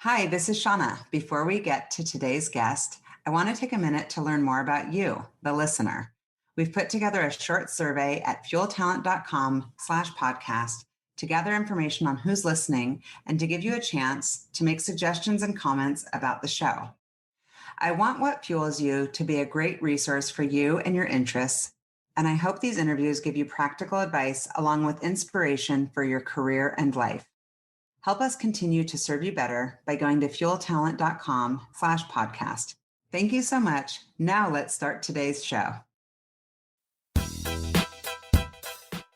Hi, this is Shauna. Before we get to today's guest, I want to take a minute to learn more about you, the listener. We've put together a short survey at fueltalent.com/podcast to gather information on who's listening and to give you a chance to make suggestions and comments about the show. I want What Fuels You to be a great resource for you and your interests, and I hope these interviews give you practical advice along with inspiration for your career and life. Help us continue to serve you better by going to fueltalent.com/podcast. Thank you so much. Now let's start today's show.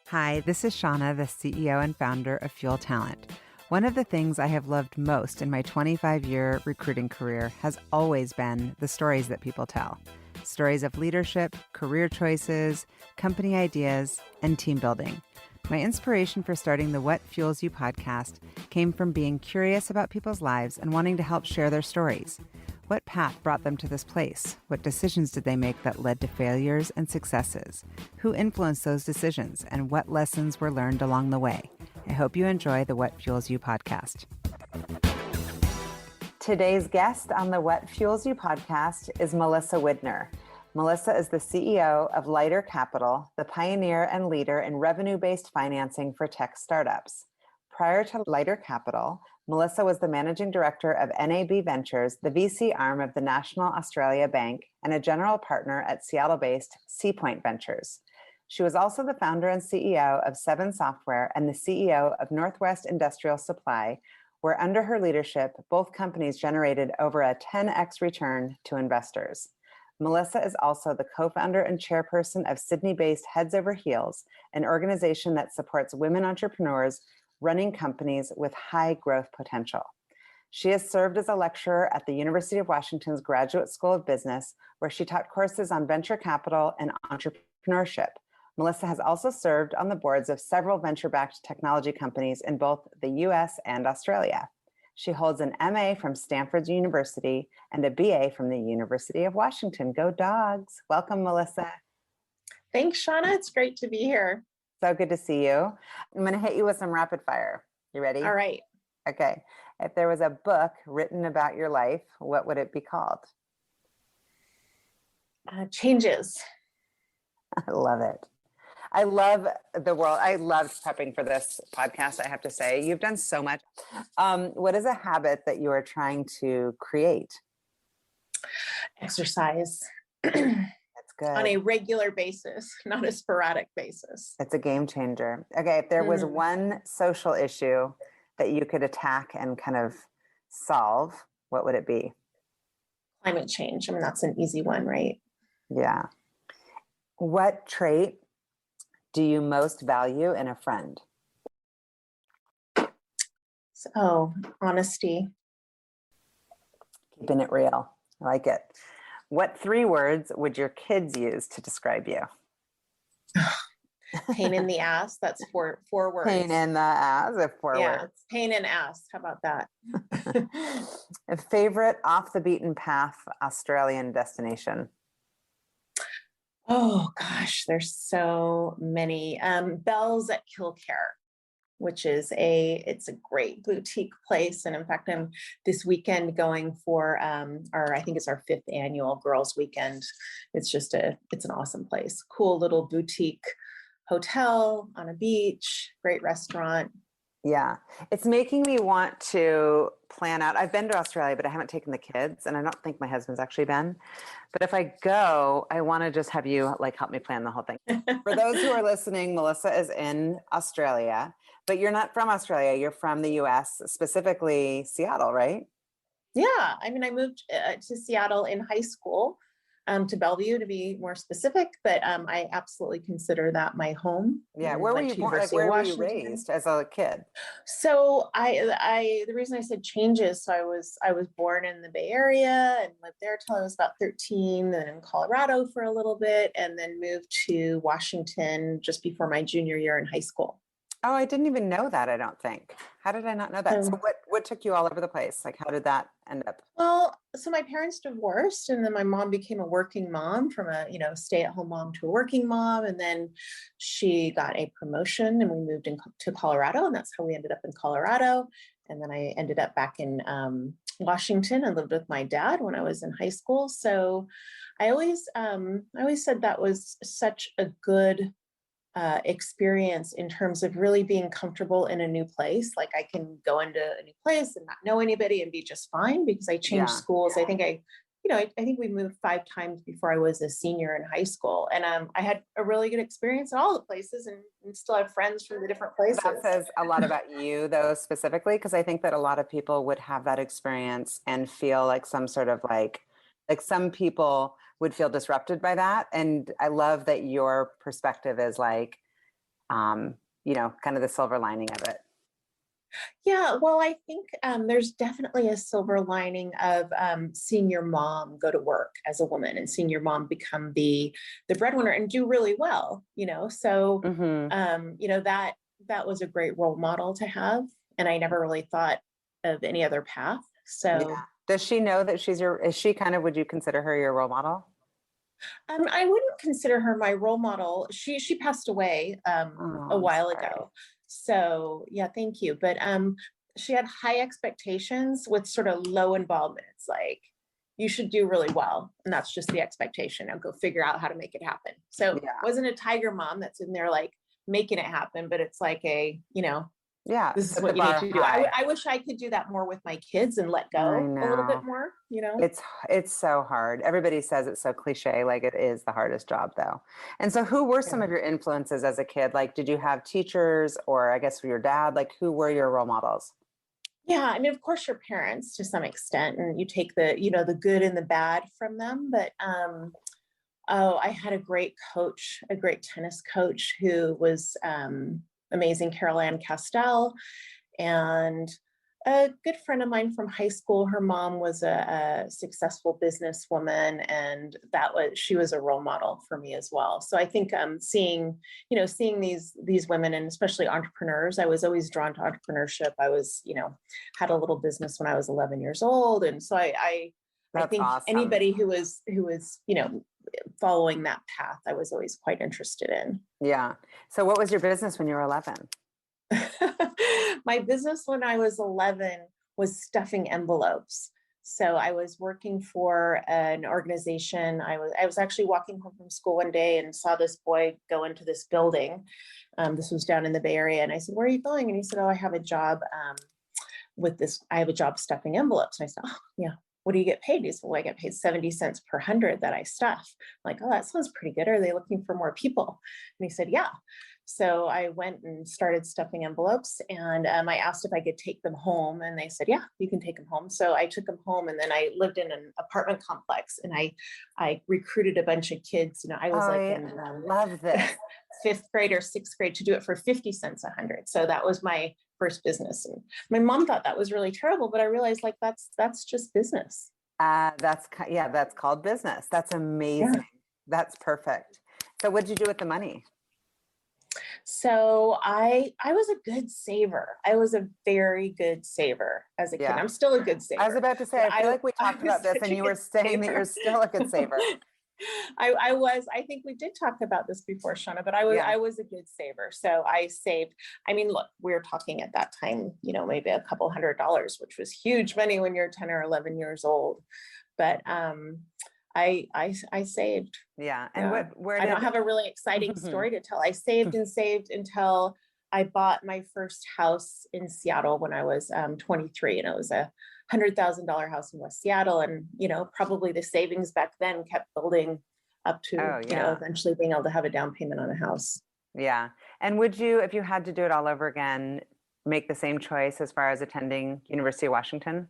Hi, this is Shauna, the CEO and founder of Fuel Talent. One of the things I have loved most in my 25-year recruiting career has always been the stories that people tell. Stories of leadership, career choices, company ideas, and team building. My inspiration for starting the What Fuels You podcast came from being curious about people's lives and wanting to help share their stories. What path brought them to this place? What decisions did they make that led to failures and successes? Who influenced those decisions, and what lessons were learned along the way? I hope you enjoy the What Fuels You podcast. Today's guest on the What Fuels You podcast is Melissa Widner. Melissa is the CEO of Lighter Capital, the pioneer and leader in revenue-based financing for tech startups. Prior to Lighter Capital, Melissa was the managing director of NAB Ventures, the VC arm of the National Australia Bank, and a general partner at Seattle-based SeaPoint Ventures. She was also the founder and CEO of Seven Software and the CEO of Northwest Industrial Supply, where under her leadership, both companies generated over a 10x return to investors. Melissa is also the co-founder and chairperson of Sydney-based Heads Over Heels, an organization that supports women entrepreneurs running companies with high growth potential. She has served as a lecturer at the University of Washington's Graduate School of Business, where she taught courses on venture capital and entrepreneurship. Melissa has also served on the boards of several venture-backed technology companies in both the US and Australia. She holds an MA from Stanford University and a BA from the University of Washington. Go Dogs. Welcome, Melissa. Thanks, Shauna. It's great to be here. So good to see you. I'm going to hit you with some rapid fire. You ready? All right. Okay. If there was a book written about your life, what would it be called? Changes. I love it. I love the world. I loved prepping for this podcast, I have to say. You've done so much. What is a habit that you are trying to create? Exercise. That's good. On a regular basis, not a sporadic basis. It's a game changer. Okay, if there was one social issue that you could attack and kind of solve, what would it be? Climate change. I mean, that's an easy one, right? Yeah. What trait do you most value in a friend? So, honesty. Keeping it real. I like it. What 3 words would your kids use to describe you? Pain in the ass. That's 4 words. Pain in the ass, 4 words. Pain in ass. How about that? A favorite off the beaten path Australian destination? Oh gosh, there's so many. Bells at Kilcare, which is it's a great boutique place. And in fact, I'm this weekend going for I think it's our 5th annual girls weekend. It's an awesome place. Cool little boutique hotel on a beach, great restaurant. Yeah, it's making me want to plan out. I've been to Australia, but I haven't taken the kids, and I don't think my husband's actually been. But if I go, I want to just have you help me plan the whole thing. For those who are listening, Melissa is in Australia, but you're not from Australia. You're from the US, specifically Seattle, right? Yeah, I mean, I moved to Seattle in high school, to Bellevue to be more specific, but I absolutely consider that my home. Yeah, where were you born? Where were you raised as a kid? So the reason I said changes, so I was born in the Bay Area and lived there till I was about 13, then in Colorado for a little bit, and then moved to Washington just before my junior year in high school. Oh, I didn't even know that, I don't think. How did I not know that? So what took you all over the place? How did that end up? Well, so my parents divorced, and then my mom became a working mom from a, stay-at-home mom to a working mom. And then she got a promotion and we moved to Colorado, and that's how we ended up in Colorado. And then I ended up back in Washington and lived with my dad when I was in high school. So I always said that was such a good experience in terms of really being comfortable in a new place. Like I can go into a new place and not know anybody and be just fine because I changed schools. I think I think we moved 5 times before I was a senior in high school. And I had a really good experience in all the places and still have friends from the different places. That says a lot about you though, specifically, because I think that a lot of people would have that experience and feel like some sort of like some people would feel disrupted by that. And I love that your perspective is like, kind of the silver lining of it. Yeah, well, I think there's definitely a silver lining of seeing your mom go to work as a woman and seeing your mom become the breadwinner and do really well, So, that was a great role model to have. And I never really thought of any other path. So, yeah. Does she know that would you consider her your role model? I wouldn't consider her my role model. She passed away a while ago. So yeah, thank you. But she had high expectations with sort of low involvement. It's like, you should do really well. And that's just the expectation. I'll go figure out how to make it happen. So it wasn't a tiger mom that's in there like making it happen, but it's like this is what you need to do. I wish I could do that more with my kids and let go a little bit more, It's so hard. Everybody says it's so cliche, like it is the hardest job though. And so who were some of your influences as a kid? Like, did you have teachers or I guess your dad, like who were your role models? Yeah. I mean, of course your parents to some extent, and you take the good and the bad from them. But, I had a great coach, a great tennis coach who was, amazing, Carol Ann Castell, and a good friend of mine from high school. Her mom was a successful businesswoman, and she was a role model for me as well. So I think seeing these women, and especially entrepreneurs, I was always drawn to entrepreneurship. I was, had a little business when I was 11 years old, and so I think awesome. Anybody who was following that path, I was always quite interested in. Yeah. So what was your business when you were 11? My business when I was 11 was stuffing envelopes. So I was working for an organization. I was actually walking home from school one day and saw this boy go into this building. This was down in the Bay Area. And I said, "Where are you going?" And he said, "Oh, I have a job I have a job stuffing envelopes." And I said, "Oh, yeah. What do you get paid?" He said, "Well, I get paid 70 cents per 100 that I stuff." I'm like, "Oh, that sounds pretty good. Are they looking for more people?" And he said, "Yeah." So I went and started stuffing envelopes, and I asked if I could take them home, and they said, "Yeah, you can take them home." So I took them home, and then I lived in an apartment complex, and I recruited a bunch of kids. I was love this. 5th grade or 6th grade to do it for 50 cents 100. So that was my first business. And my mom thought that was really terrible, but I realized like that's just business. That's called business. That's amazing. Yeah. That's perfect. So what did you do with the money? So I was a good saver. I was a very good saver as a kid. I'm still a good saver. I was about to say, I feel like we talked about this and you were saying that you're still a good saver. I think we did talk about this before, Shauna, but I was a good saver. So I saved, I mean, look, we were talking at that time, maybe a couple $100, which was huge money when you're 10 or 11 years old. But, I saved. Yeah. And I don't have a really exciting story to tell. I saved and saved until I bought my first house in Seattle when I was 23, and it was a $100,000 house in West Seattle. And, probably the savings back then kept building up to, eventually being able to have a down payment on a house. Yeah. And would you, if you had to do it all over again, make the same choice as far as attending University of Washington?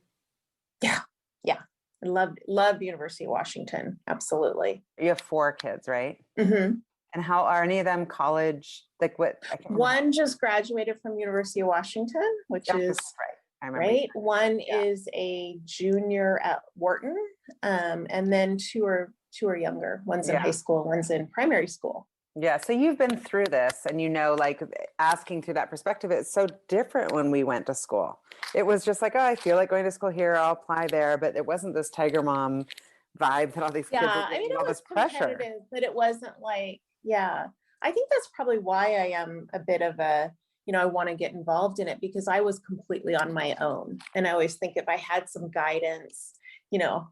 Yeah. Yeah. I loved University of Washington. Absolutely. You have 4 kids, right? Mm-hmm. And how are any of them college? Like what? One just graduated from University of Washington, which is right. One is a junior at Wharton, and then two are younger. One's in high school, one's in primary school. Yeah. So you've been through this, and like asking through that perspective, it's so different when we went to school. It was just like, oh, I feel like going to school here, I'll apply there. But it wasn't this tiger mom vibe that all these kids are getting, all this pressure. But it wasn't like, I think that's probably why I am a bit of a I want to get involved in it, because I was completely on my own. And I always think if I had some guidance,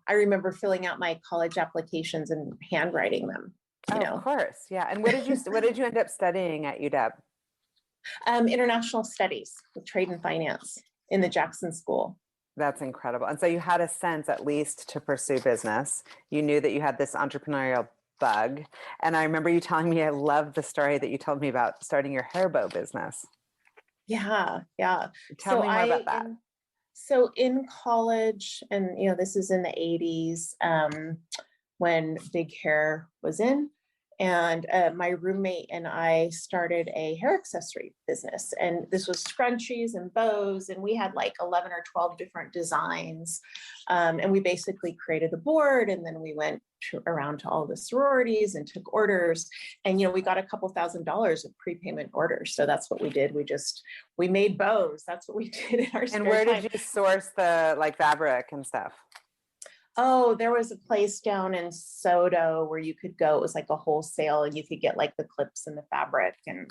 I remember filling out my college applications and handwriting them, Of course. Yeah. And what did you end up studying at UW? International studies with trade and finance in the Jackson School. That's incredible. And so you had a sense, at least, to pursue business. You knew that you had this entrepreneurial bug. And I remember you telling me, I love the story that you told me about starting your hair bow business. Yeah. Tell me more about that. So in college, and this is in the 80s, when big hair was in, and my roommate and I started a hair accessory business, and this was scrunchies and bows, and we had like 11 or 12 different designs, and we basically created a board, and then we went around to all the sororities and took orders, and we got a couple $1,000s of prepayment orders. So that's what we did. We made bows. That's what we did in our spare time. And where did you source the fabric and stuff? Oh, there was a place down in Soto where you could go. It was like a wholesale, and you could get like the clips and the fabric and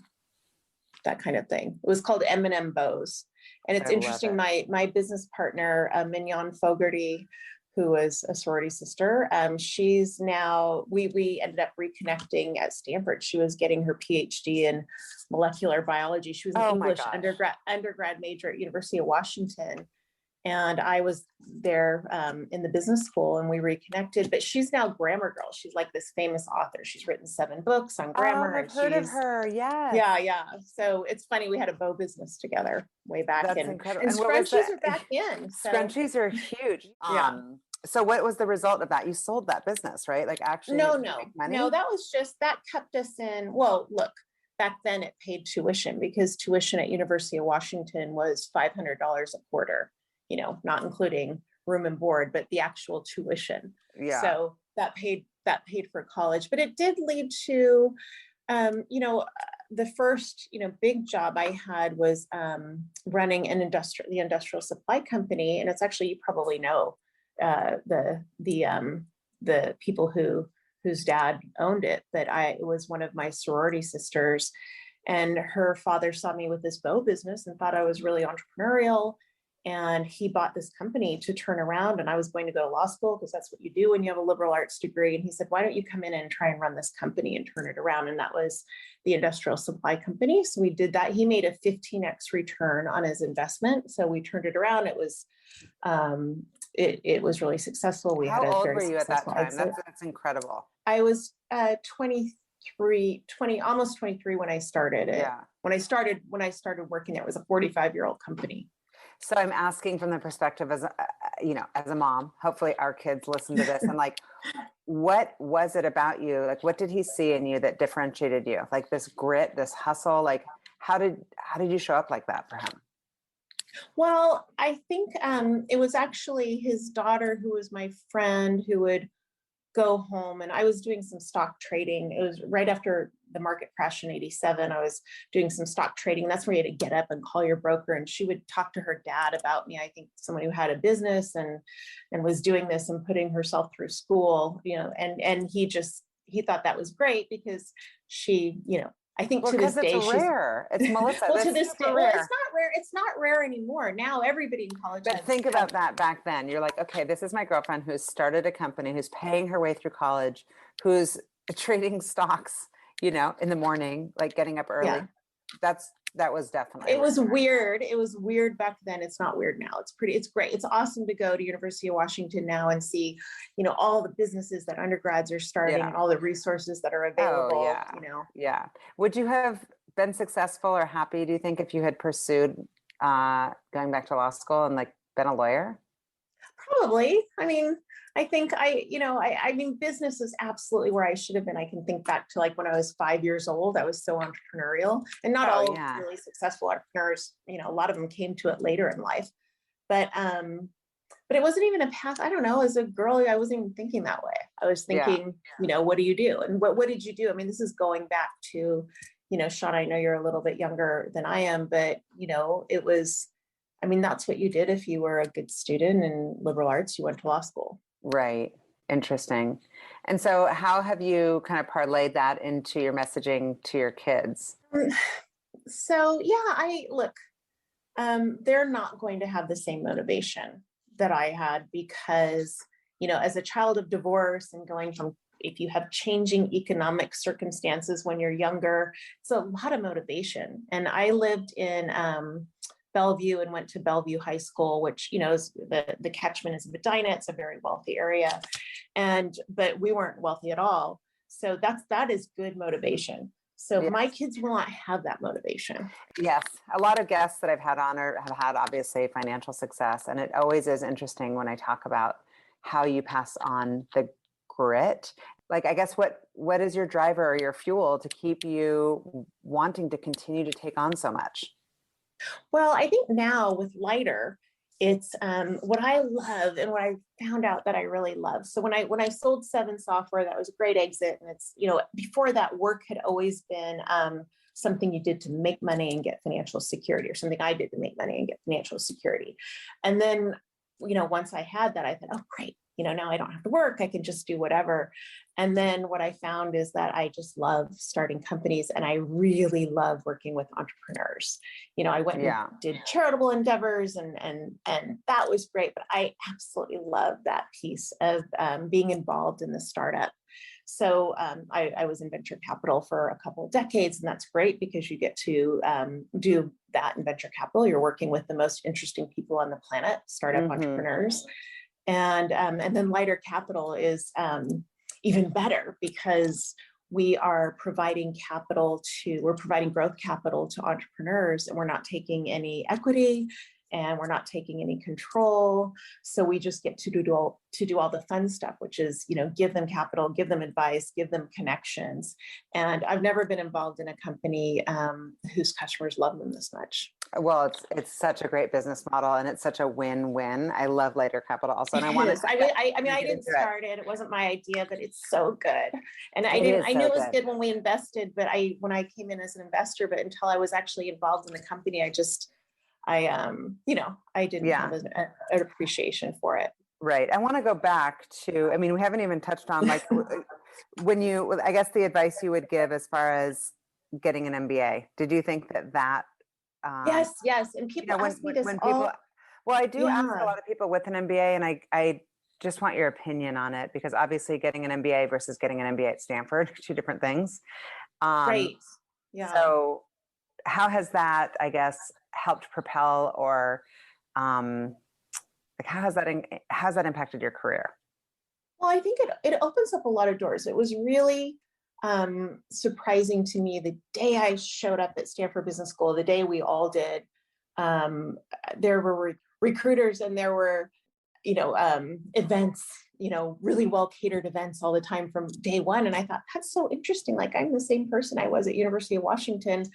that kind of thing. It was called M&M Bows. And it's interesting. My business partner, Mignon Fogarty, who was a sorority sister, she's now, we ended up reconnecting at Stanford. She was getting her PhD in molecular biology. She was an English undergrad major at University of Washington. And I was there in the business school, and we reconnected. But she's now Grammar Girl. She's like this famous author. She's written 7 books on grammar. I've heard of her. Yes. Yeah. So it's funny. We had a bow business together way back. That's incredible. And scrunchies are back in. So. Scrunchies are huge. Yeah. So what was the result of that? You sold that business, right? Like actually No, that was just, that kept us in. Well, look, back then it paid tuition, because tuition at University of Washington was $500 a quarter, not including room and board, but the actual tuition. Yeah. So that paid for college, but it did lead to, the first, big job I had was running the industrial supply company. And it's actually, you probably know, the people whose dad owned it, but it was one of my sorority sisters, and her father saw me with this bow business and thought I was really entrepreneurial. And he bought this company to turn around, and I was going to go to law school, because that's what you do when you have a liberal arts degree. And he said, why don't you come in and try and run this company and turn it around? And that was the industrial supply company. So we did that. He made a 15x return on his investment. So we turned it around. It was, it was really successful. How old were you at that time? That's incredible. I was 23, almost 23 when I started it. Yeah. When I started working, it was a 45-year-old company. So I'm asking from the perspective as a mom. Hopefully our kids listen to this, and like, what was it about you? Like, what did he see in you that differentiated you? Like this grit, this hustle. Like, how did you show up like that for him? Well, I think it was actually his daughter, who was my friend, who would go home, and I was doing some stock trading. It was right after the market crash in 87. I was doing some stock trading. That's where you had to get up and call your broker. And she would talk to her dad about me. I think someone who had a business and was doing this and putting herself through school, and he thought that was great, because she, I think to this day, it's rare. It's Melissa. Well, to this day, well, it's not rare. It's not rare anymore. Now everybody in college. But think about that back then. You're like, okay, this is my girlfriend who's started a company, who's paying her way through college, who's trading stocks, in the morning, like getting up early. Yeah. That was definitely. It was weird. It was weird back then. It's not weird now. It's great. It's awesome to go to University of Washington now and see, all the businesses that undergrads are starting, and all the resources that are available. Oh, yeah. Yeah. Would you have been successful or happy, do you think, if you had pursued going back to law school and like been a lawyer? Probably. I mean, I think business is absolutely where I should have been. I can think back to like when I was 5 years old. I was so entrepreneurial, and not all really successful entrepreneurs, a lot of them came to it later in life, but it wasn't even a path. I don't know. As a girl, I wasn't even thinking that way. I was thinking, what do you do? And what did you do? I mean, this is going back to, Sean, I know you're a little bit younger than I am, but it was, that's what you did. If you were a good student in liberal arts, you went to law school. Right. Interesting. And so how have you kind of parlayed that into your messaging to your kids? So yeah, they're not going to have the same motivation that I had because, as a child of divorce and going from, if you have changing economic circumstances when you're younger, it's a lot of motivation. And I lived in Bellevue and went to Bellevue High School, which, is the catchment is Medina. It's a very wealthy area. But we weren't wealthy at all. So that is good motivation. So Yes. my kids will not have that motivation. Yes. A lot of guests that I've had on have had obviously financial success. And it always is interesting when I talk about how you pass on the grit. Like, I guess what is your driver or your fuel to keep you wanting to continue to take on so much? Well, I think now with Lighter, it's what I love and what I found out that I really love. So when I sold Seven Software, that was a great exit. And it's, before that, work had always been something you did to make money and get financial security, or something I did to make money and get financial security. And then, once I had that, I thought, oh, great. Now I don't have to work. I can just do whatever. And then what I found is that I just love starting companies, and I really love working with entrepreneurs. I went and did charitable endeavors, and that was great. But I absolutely love that piece of being involved in the startup. So I was in venture capital for a couple of decades, and that's great because you get to do that in venture capital. You're working with the most interesting people on the planet, startup entrepreneurs. And then Lighter Capital is even better because we are providing we're providing growth capital to entrepreneurs, and we're not taking any equity and we're not taking any control. So we just get to do all the fun stuff, which is, give them capital, give them advice, give them connections. And I've never been involved in a company whose customers love them this much. Well, it's such a great business model, and it's such a win-win. I love Lighter Capital also, and I didn't start it. It wasn't my idea, but it's so good. And I knew it was good when we invested, but when I came in as an investor, but until I was actually involved in the company, I didn't have an appreciation for it. Right. I want to go back to, we haven't even touched on like I guess the advice you would give as far as getting an MBA. Did you think that yes. And people ask me this all. Well, I do ask a lot of people with an MBA, and I just want your opinion on it, because obviously getting an MBA versus getting an MBA at Stanford, two different things. Right. Yeah. So how has that, I guess, helped propel, or how has that impacted your career? Well, I think it opens up a lot of doors. It was really surprising to me the day I showed up at Stanford Business School, the day we all did. There were recruiters, and there were, events, really well catered events all the time from day one. And I thought, that's so interesting. Like, I'm the same person I was at University of Washington,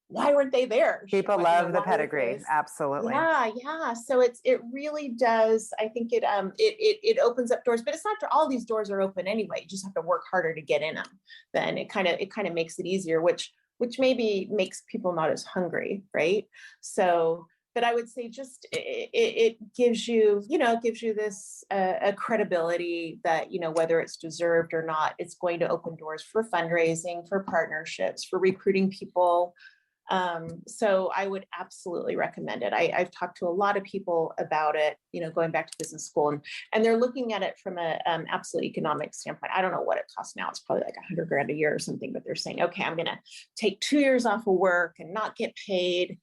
why weren't they there? People love the pedigree. Absolutely. Yeah. So it really does. I think it opens up doors, but it's not all these doors are open anyway. You just have to work harder to get in them. Then it kind of makes it easier, which maybe makes people not as hungry, right? So, but I would say just it gives you, this a credibility that, whether it's deserved or not, it's going to open doors for fundraising, for partnerships, for recruiting people. So I would absolutely recommend it. I've talked to a lot of people about it, going back to business school, and they're looking at it from an absolute economic standpoint. I don't know what it costs now. It's probably like $100,000 a year or something, but they're saying, okay, I'm going to take 2 years off of work and not get paid,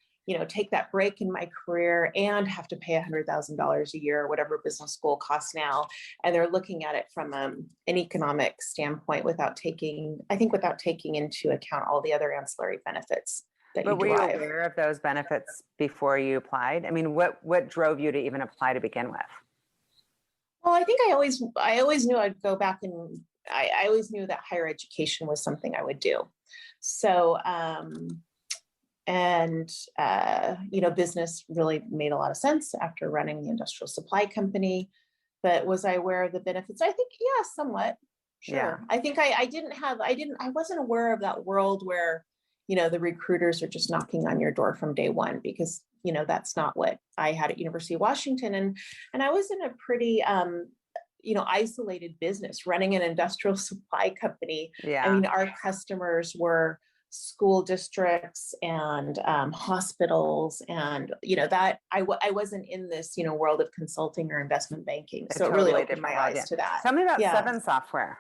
take that break in my career and have to pay $100,000 a year, whatever business school costs now. And they're looking at it from an economic standpoint without taking into account all the other ancillary benefits. But were you aware of those benefits before you applied? What drove you to even apply to begin with? Well, I think I always knew I'd go back, and I always knew that higher education was something I would do. So, business really made a lot of sense after running the industrial supply company. But was I aware of the benefits? I think, yeah, somewhat. Sure. Yeah. I think I wasn't aware of that world where, the recruiters are just knocking on your door from day one, because, that's not what I had at University of Washington. And I was in a pretty, isolated business running an industrial supply company. Yeah. Our customers were school districts and hospitals, and that I wasn't in this world of consulting or investment banking, so it really opened my eyes to that. Tell me about Seven Software.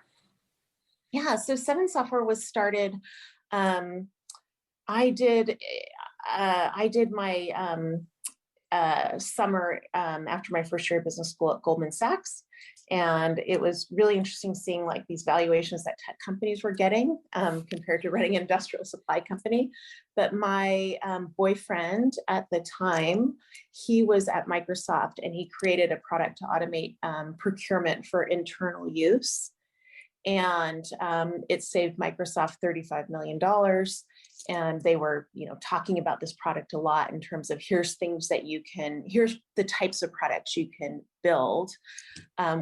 Yeah, so Seven Software was started. I did my summer after my first year of business school at Goldman Sachs. And it was really interesting seeing like these valuations that tech companies were getting compared to running an industrial supply company. But my boyfriend at the time, he was at Microsoft, and he created a product to automate procurement for internal use. And it saved Microsoft $35 million. And they were, talking about this product a lot in terms of here's the types of products you can build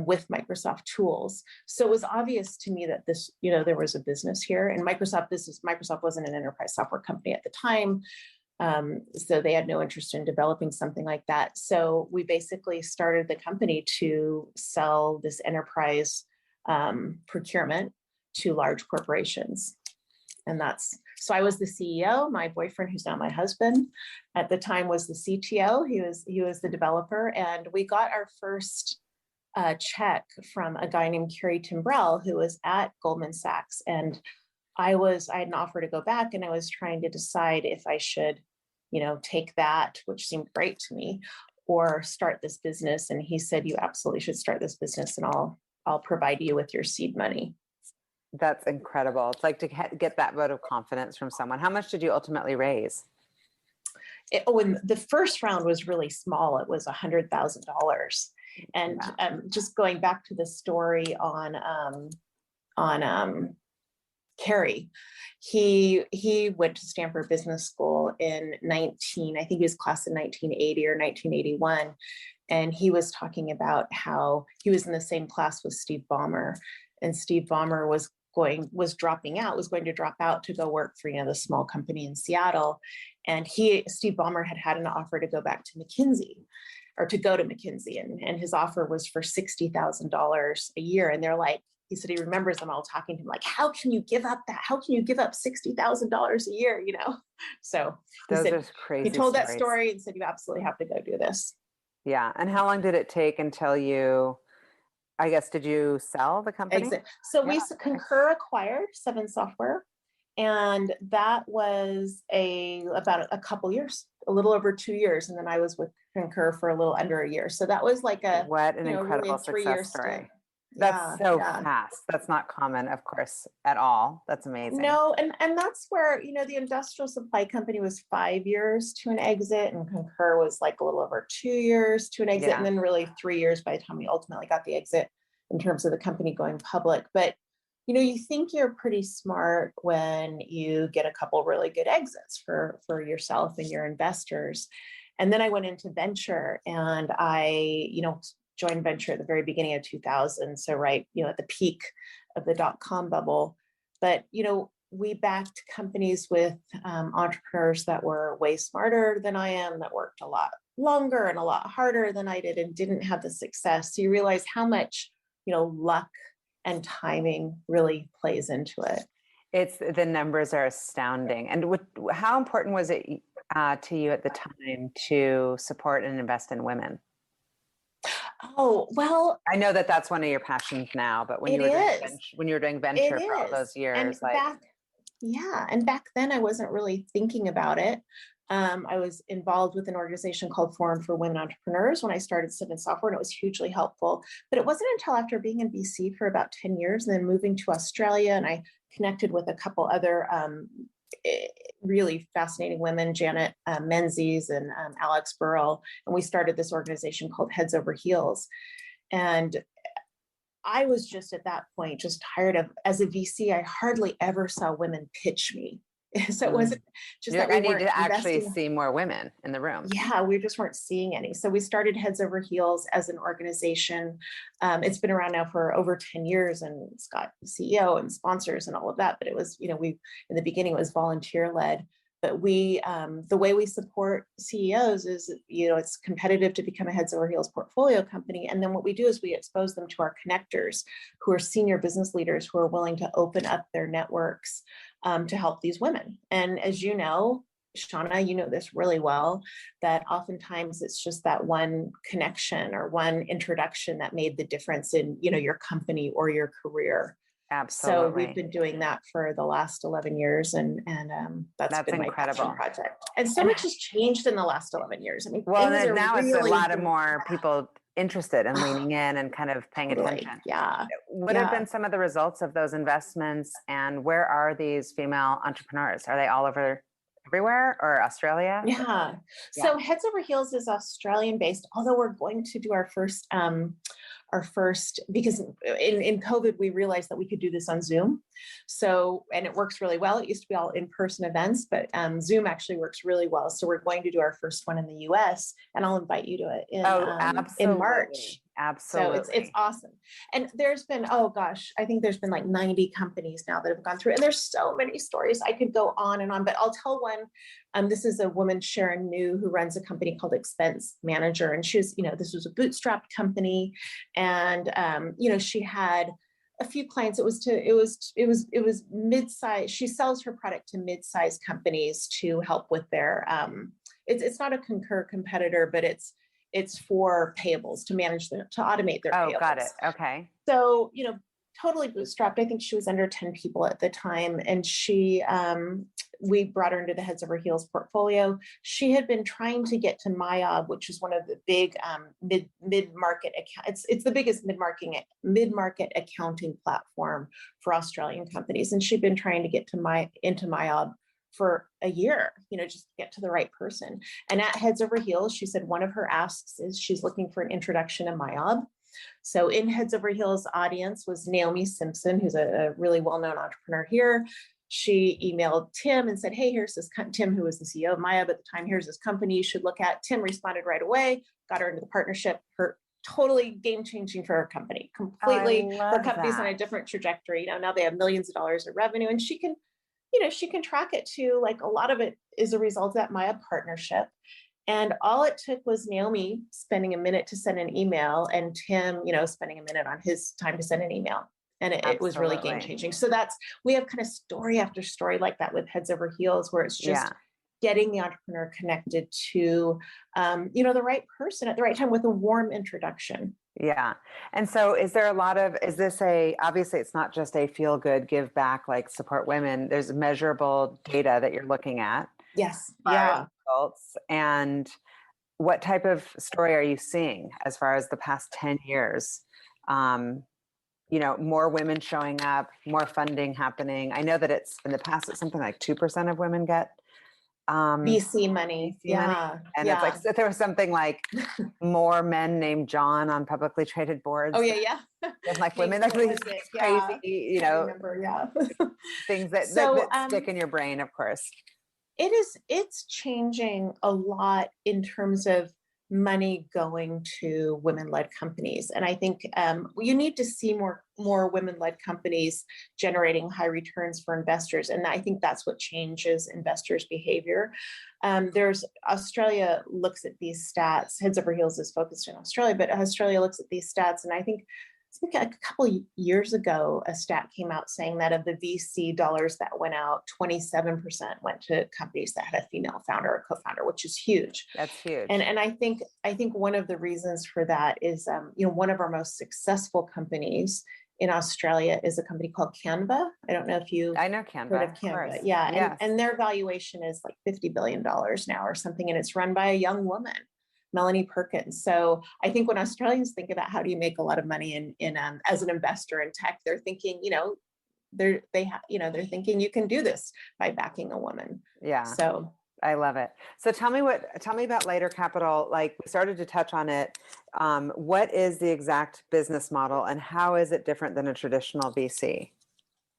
with Microsoft tools. So it was obvious to me that this, there was a business here. And Microsoft wasn't an enterprise software company at the time. So they had no interest in developing something like that. So we basically started the company to sell this enterprise procurement to large corporations. And so I was the CEO. My boyfriend, who's now my husband, at the time was the CTO. He was the developer. And we got our first check from a guy named Kerry Timbrell, who was at Goldman Sachs. And I had an offer to go back, and I was trying to decide if I should, take that, which seemed great to me, or start this business. And he said, you absolutely should start this business, and I'll provide you with your seed money. That's incredible. It's like to get that vote of confidence from someone. How much did you ultimately raise? And the first round was really small. It was $100,000. And just going back to the story on Kerry, he went to Stanford Business School in I think he was class in 1980 or 1981. And he was talking about how he was in the same class with Steve Ballmer, and Steve Ballmer was going to drop out to go work for, the small company in Seattle. And Steve Ballmer had an offer to go back to McKinsey, or to go to McKinsey. And his offer was for $60,000 a year. And they're like, he said, he remembers them all talking to him, like, how can you give up that? How can you give up $60,000 a year? So he told that story and said, you absolutely have to go do this. Yeah. And how long did it take until did you sell the company? Exit. So Concur acquired Seven Software, and that was about a couple years, a little over 2 years. And then I was with Concur for a little under a year. So that was like what an incredible success story. Stint. That's fast. That's not common, of course, at all. That's amazing. No, and that's where, the industrial supply company was 5 years to an exit, and Concur was like a little over 2 years to an exit, and then really 3 years by the time we ultimately got the exit in terms of the company going public. But, you think you're pretty smart when you get a couple really good exits for yourself and your investors. And then I went into venture, and I, joined venture at the very beginning of 2000. So right, at the peak of the dot-com bubble. But, we backed companies with entrepreneurs that were way smarter than I am, that worked a lot longer and a lot harder than I did, and didn't have the success. So you realize how much, luck and timing really plays into it. The numbers are astounding. And how important was it to you at the time to support and invest in women? Oh, well, I know that that's one of your passions now, but when you were doing venture for all those years, and back then I wasn't really thinking about it. I was involved with an organization called Forum for Women Entrepreneurs when I started Seven Software, and it was hugely helpful. But it wasn't until after being in BC for about 10 years and then moving to Australia, and I connected with a couple other really fascinating women, Janet Menzies and Alex Burrell, and we started this organization called Heads Over Heels. And I was just at that point just tired of, as a VC, I hardly ever saw women pitch me. So it wasn't just that I need to actually see more women in the room. Yeah, we just weren't seeing any. So we started Heads Over Heels as an organization. It's been around now for over 10 years, and it's got CEO and sponsors and all of that. But it was, in the beginning, it was volunteer led. But we, the way we support CEOs is, it's competitive to become a Heads Over Heels portfolio company. And then what we do is we expose them to our connectors, who are senior business leaders who are willing to open up their networks to help these women. And as you know, Shauna, you know this really well, that oftentimes it's just that one connection or one introduction that made the difference in, your company or your career. Absolutely. So we've been doing that for the last 11 years, and that's been incredible. my passion project. And so much has changed in the last 11 years. I mean, well, now it's a lot of more people interested in leaning in and kind of paying attention. Yeah. What have been some of the results of those investments, and where are these female entrepreneurs? Are they all over everywhere, or Australia? Yeah. So Heads Over Heels is Australian based, although we're going to do our first, because in COVID, we realized that we could do this on Zoom. So, and it works really well. It used to be all in-person events, but Zoom actually works really well. So we're going to do our first one in the US, and I'll invite you to it in March. Absolutely. So it's awesome. And there's been, I think there's been like 90 companies now that have gone through, and there's so many stories. I could go on and on, but I'll tell one. This is a woman, Sharon New, who runs a company called Expense Manager. And she was, this was a bootstrapped company. And, she had a few clients. It was mid-size. She sells her product to mid-size companies to help with their, it's not a Concur competitor, but it's for payables, to manage to automate their payables. Oh, got it. Okay. So, totally bootstrapped. I think she was under 10 people at the time. And we brought her into the Heads Over Heels portfolio. She had been trying to get to MyOb, which is one of the big mid-market accounts. It's the biggest mid-market accounting platform for Australian companies. And she'd been trying to get into MyOb for a year, just to get to the right person. And at Heads Over Heels, she said one of her asks is she's looking for an introduction to MyOb. So in Heads Over Heels audience was Naomi Simpson, who's a really well-known entrepreneur here. She emailed Tim and said, hey, here's this, Tim, who was the CEO of MyOb at the time, here's this company you should look at. Tim responded right away, got her into the partnership. Her totally game-changing for her company, completely. Her company's on a different trajectory. Now they have millions of dollars of revenue, and she can track it too. Like, a lot of it is a result of that MyOb partnership. And all it took was Naomi spending a minute to send an email, and Tim, spending a minute on his time to send an email. And it was really game changing. So we have kind of story after story like that with Heads Over Heels, where it's just getting the entrepreneur connected to, the right person at the right time with a warm introduction. Yeah. And so obviously it's not just a feel good, give back, like support women. There's measurable data that you're looking at. Yes. Yeah. Results. And what type of story are you seeing as far as the past 10 years? More women showing up, more funding happening. I know that it's in the past, it's something like 2% of women get VC money. Money. And it's like, so there was something like more men named John on publicly traded boards. Oh yeah. And like women, like these crazy, things that stick in your brain, of course. It's changing a lot in terms of money going to women-led companies. And I think you need to see more women-led companies generating high returns for investors. And I think that's what changes investors' behavior. Australia looks at these stats. Heads Over Heels is focused in Australia, but Australia looks at these stats. And I think a couple of years ago, a stat came out saying that of the VC dollars that went out, 27% went to companies that had a female founder or co-founder, which is huge. That's huge. And I think one of the reasons for that is, one of our most successful companies in Australia is a company called Canva. I don't know if I know Canva. Heard of Canva. Yeah. Yes. And their valuation is like $50 billion now or something. And it's run by a young woman, Melanie Perkins. So I think when Australians think about how do you make a lot of money in as an investor in tech, they're thinking, they're thinking you can do this by backing a woman. Yeah. So I love it. So tell me about Lighter Capital. Like, we started to touch on it. What is the exact business model, and how is it different than a traditional VC?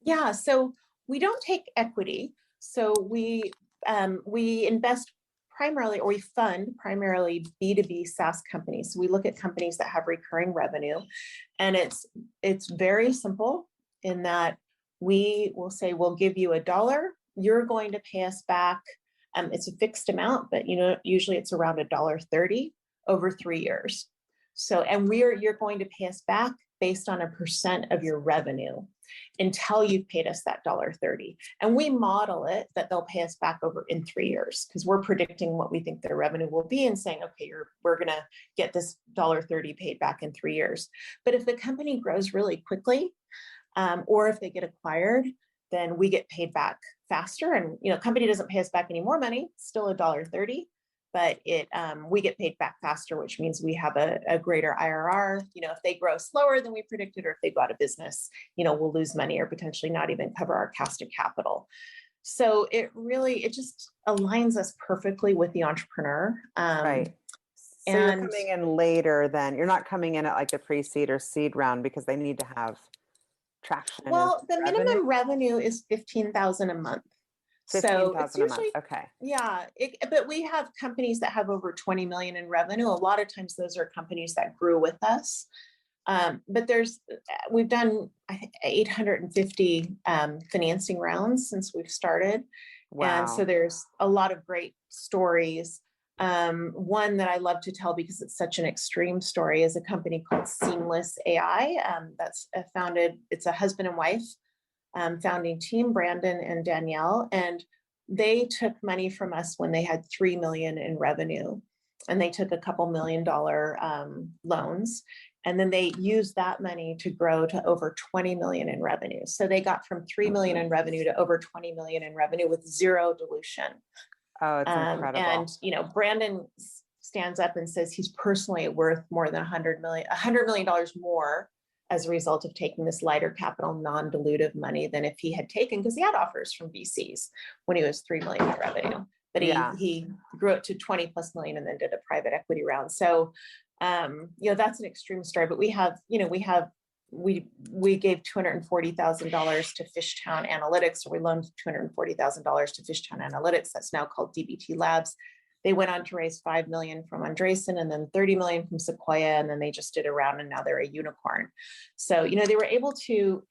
Yeah. So we don't take equity. So we invest primarily, or we fund primarily B2B SaaS companies. So we look at companies that have recurring revenue, and it's very simple in that we will say, we'll give you $1. You're going to pay us back. It's a fixed amount, but usually it's around $1.30 over 3 years. So, and you're going to pay us back based on a % of your revenue. until you've paid us that $1.30. And we model it that they'll pay us back over in 3 years because we're predicting what we think their revenue will be and saying, okay, we're going to get this $1.30 paid back in 3 years. But if the company grows really quickly, or if they get acquired, then we get paid back faster. And, company doesn't pay us back any more money, still $1.30, but we get paid back faster, which means we have a greater IRR. If they grow slower than we predicted, or if they go out of business, we'll lose money or potentially not even cover our cost of capital. So it just aligns us perfectly with the entrepreneur. Right. So you're coming in later than, you're not coming in at like the pre-seed or seed round because they need to have traction. Well, the minimum revenue is $15,000 a month. 15,000 a month. Okay. Yeah. But we have companies that have over 20 million in revenue. A lot of times those are companies that grew with us. But we've done, I think, 850 financing rounds since we've started. Wow. And so there's a lot of great stories. One that I love to tell because it's such an extreme story is a company called Seamless AI. That's it's a husband and wife founding team, Brandon and Danielle, and they took money from us when they had 3 million in revenue, and they took a couple $1 million loans, and then they used that money to grow to over 20 million in revenue. So they got from 3 million in revenue to over 20 million in revenue with zero dilution. Oh, it's incredible. And, Brandon stands up and says he's personally worth more than $100 million more as a result of taking this lighter capital, non-dilutive money than if he had taken, because he had offers from VCs when he was 3 million in revenue, but he grew it to 20 plus million and then did a private equity round. So, that's an extreme story, but we gave $240,000 to Fishtown Analytics, or we loaned $240,000 to Fishtown Analytics. That's now called DBT Labs. They went on to raise 5 million from Andreessen and then 30 million from Sequoia. And then they just did a round and now they're a unicorn. So, they were able to,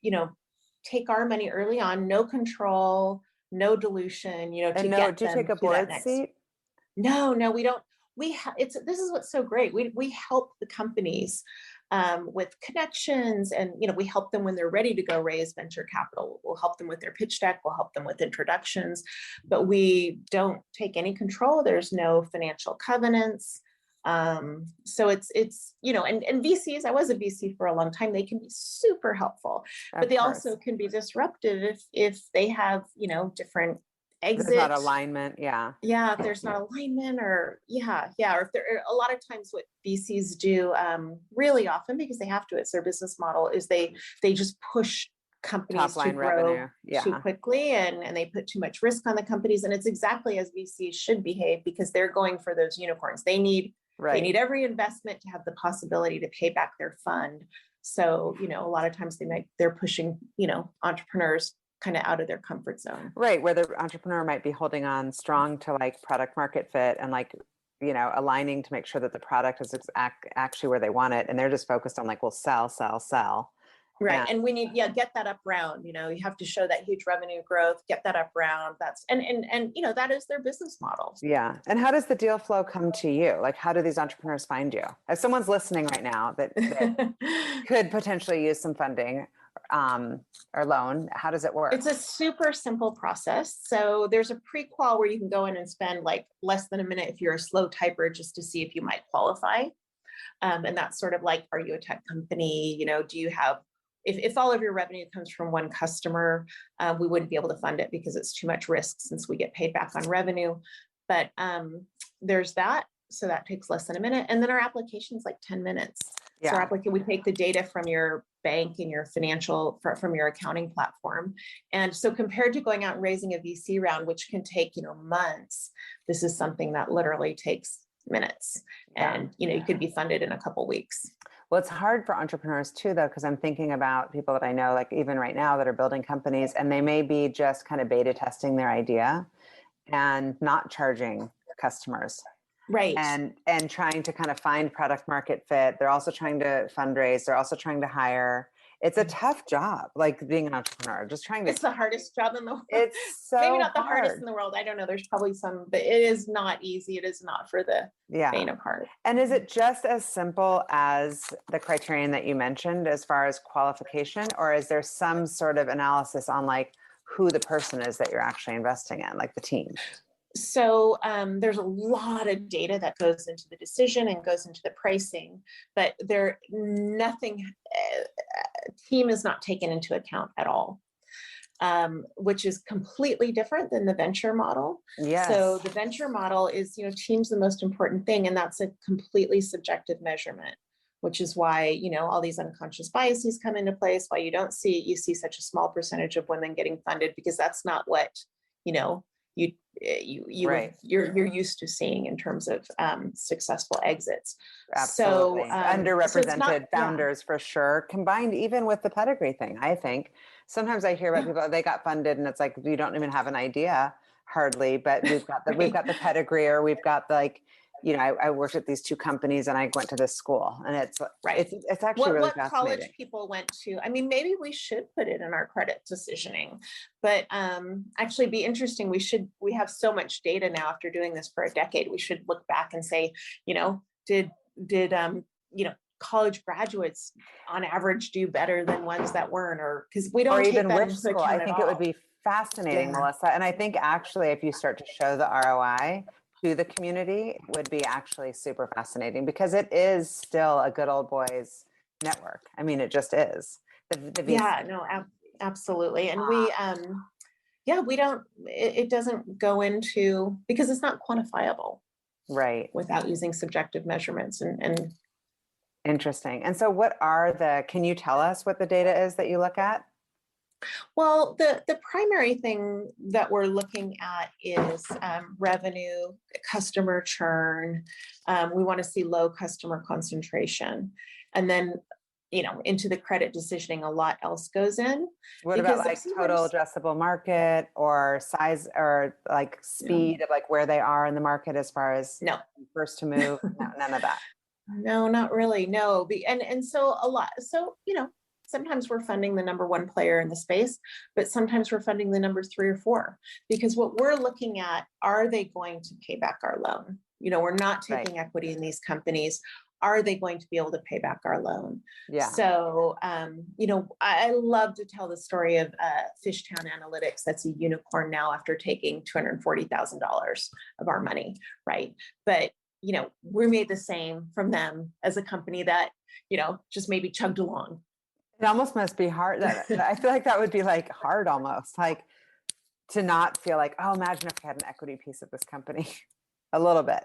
take our money early on, no control, no dilution, to and get do you them take a board seat? No, we don't. This is what's so great. We help the companies with connections, and we help them when they're ready to go raise venture capital. We'll help them with their pitch deck. We'll help them with introductions, but we don't take any control. There's no financial covenants. So it's and VCs. I was a VC for a long time. They can be super helpful, but they also can be disruptive if they have different exit. There's not alignment. Yeah. If there's not alignment or or if there a lot of times what VCs do really often, because they have to, it's their business model, is they just push companies to grow too quickly and they put too much risk on the companies. And it's exactly as VCs should behave, because they're going for those unicorns. They need every investment to have the possibility to pay back their fund. So, a lot of times they're pushing, entrepreneurs kind of out of their comfort zone. Right. Where the entrepreneur might be holding on strong to like product market fit and aligning to make sure that the product is actually where they want it. And they're just focused on we'll sell. Right. And we need, get that up round, you have to show that huge revenue growth, get that up round. That's, and that is their business model. Yeah. And how does the deal flow come to you? Like, how do these entrepreneurs find you? If someone's listening right now that could potentially use some funding, or loan, how does it work? It's a super simple process. So there's a pre-qual where you can go in and spend less than a minute if you're a slow typer, just to see if you might qualify. And that's sort of like, are you a tech company? Do you have, if all of your revenue comes from one customer, we wouldn't be able to fund it because it's too much risk since we get paid back on revenue. But there's that. So that takes less than a minute. And then our application is 10 minutes. Yeah. So our application, we take the data from your bank and your financial, from your accounting platform. And so compared to going out and raising a VC round, which can take, months, this is something that literally takes minutes. And, you could be funded in a couple of weeks. Well, it's hard for entrepreneurs too, though, because I'm thinking about people that I know, even right now, that are building companies, and they may be just kind of beta testing their idea and not charging customers. Right. And trying to kind of find product market fit. They're also trying to fundraise. They're also trying to hire. it's a tough job, like being an entrepreneur, just trying to, It's the hardest job in the world. it's Maybe so not the hardest hard. in the world. I don't know. There's probably some, but it is not easy. It is not for the Yeah. faint of heart. And is it just as simple as the criterion that you mentioned as far as qualification, or is there some sort of analysis on like who the person is that you're actually investing in, like the team? So there's a lot of data that goes into the decision and goes into the pricing, but team is not taken into account at all, which is completely different than the venture model. Yes. So the venture model is, team's the most important thing, and that's a completely subjective measurement, which is why, all these unconscious biases come into place, why you see such a small percentage of women getting funded, because that's not what, Right. you're used to seeing in terms of successful exits. Absolutely. So underrepresented founders for sure, combined even with the pedigree thing. I think sometimes I hear about people, they got funded and it's like, you don't even have an idea hardly, but we've got the pedigree, or we've got like, I worked at these two companies and I went to this school, and it's actually really fascinating. College people went to. I mean, maybe we should put it in our credit decisioning, but actually be interesting. We have so much data now after doing this for a decade. We should look back and say, did college graduates on average do better than ones that weren't, or because we don't or take even that which into school. account I think at it all. would be fascinating, Melissa. And I think actually if you start to show the ROI to the community, it would be actually super fascinating, because it is still a good old boys network. I mean, it just is. Absolutely. And we don't, it doesn't go into, because it's not quantifiable. Right. Without using subjective measurements and Interesting. And so can you tell us what the data is that you look at? Well, the primary thing that we're looking at is revenue, customer churn. We want to see low customer concentration. And then, into the credit decisioning, a lot else goes in. What about like total addressable market, or size, or like speed of like where they are in the market as far as first to move? No, none of that. No, not really. No. And so a lot. So, sometimes we're funding the number one player in the space, but sometimes we're funding the number 3 or 4, because what we're looking at, are they going to pay back our loan? We're not taking equity in these companies. Are they going to be able to pay back our loan? Yeah. So, I love to tell the story of Fishtown Analytics. That's a unicorn now after taking $240,000 of our money, right? But, we made the same from them as a company that, just maybe chugged along. It almost must be hard. I feel like that would be like hard almost, like to not feel like, oh, imagine if we had an equity piece of this company. A little bit.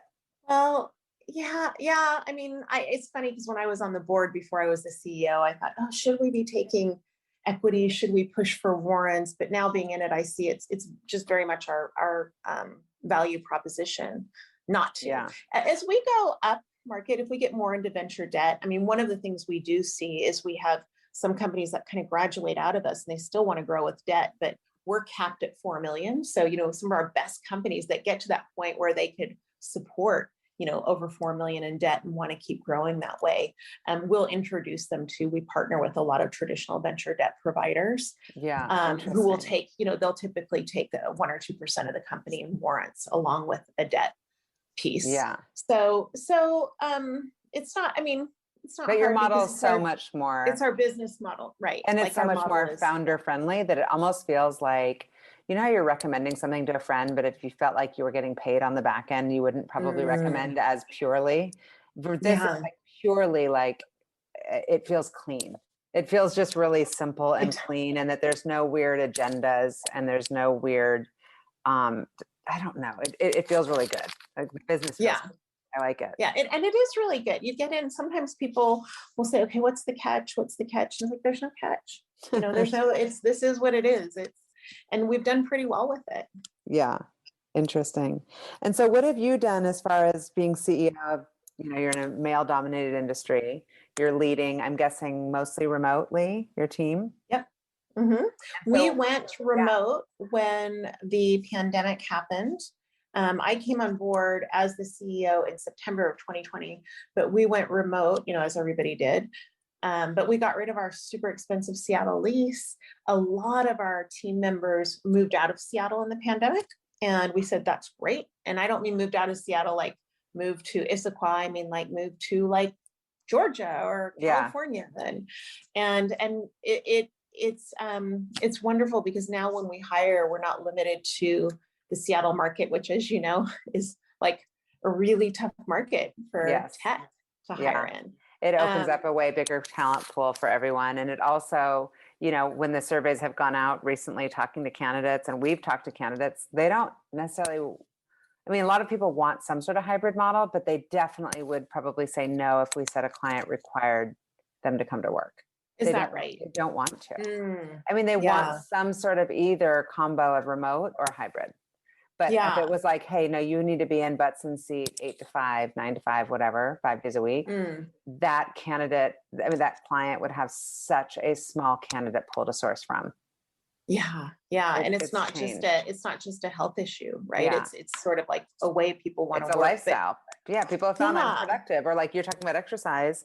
Well, yeah. I mean, it's funny because when I was on the board before I was the CEO, I thought, oh, should we be taking equity? Should we push for warrants? But now being in it, I see it's just very much our value proposition not to. Yeah. As we go up market, if we get more into venture debt, I mean, one of the things we do see is we have some companies that kind of graduate out of us and they still want to grow with debt, but we're capped at 4 million. So, some of our best companies that get to that point where they could support, over 4 million in debt and want to keep growing that way. We'll introduce them to, we partner with a lot of traditional venture debt providers. Yeah. Who will take, they'll typically take 1 or 2% of the company in warrants along with a debt piece. Yeah. So it's not, it's not. But your model is so much more. It's our business model, right? And it's so much more founder friendly that it almost feels like, how you're recommending something to a friend, but if you felt like you were getting paid on the back end, you wouldn't probably recommend as purely. This is like purely like, it feels clean. It feels just really simple and clean, and that there's no weird agendas and there's no weird, I don't know. It feels really good. Like business. Feels good. I like it. Yeah. And it is really good. You get in, sometimes people will say, okay, what's the catch? What's the catch? And I'm like, there's no catch. There's no, this is what it is. And we've done pretty well with it. Yeah. Interesting. And so what have you done as far as being CEO of, you're in a male dominated industry, you're leading, I'm guessing mostly remotely, your team? Yep. Mm-hmm. We went remote when the pandemic happened. I came on board as the CEO in September of 2020, but we went remote, as everybody did, But we got rid of our super expensive Seattle lease. A lot of our team members moved out of Seattle in the pandemic. And we said, that's great. And I don't mean moved out of Seattle, like moved to Issaquah. I mean, like moved to like Georgia or California. And it's wonderful because now when we hire, we're not limited to the Seattle market, which, as you know, is like a really tough market for tech to hire in. It opens up a way bigger talent pool for everyone. And it also, you know, when the surveys have gone out recently talking to candidates, and we've talked to candidates, they don't necessarily, I mean, a lot of people want some sort of hybrid model, but they definitely would probably say no if we said a client required them to come to work. Is that right? They don't want to. I mean, they want some sort of either combo of remote or hybrid. But if it was like, hey, no, you need to be in butts and seat 8 to 5, 9 to 5, whatever, 5 days a week, that candidate, I mean, that client would have such a small candidate pool to source from. Yeah. And it's not just a health issue, right? It's sort of like a way people want to work. It's a lifestyle. People have found I'm productive. Or like you're talking about exercise.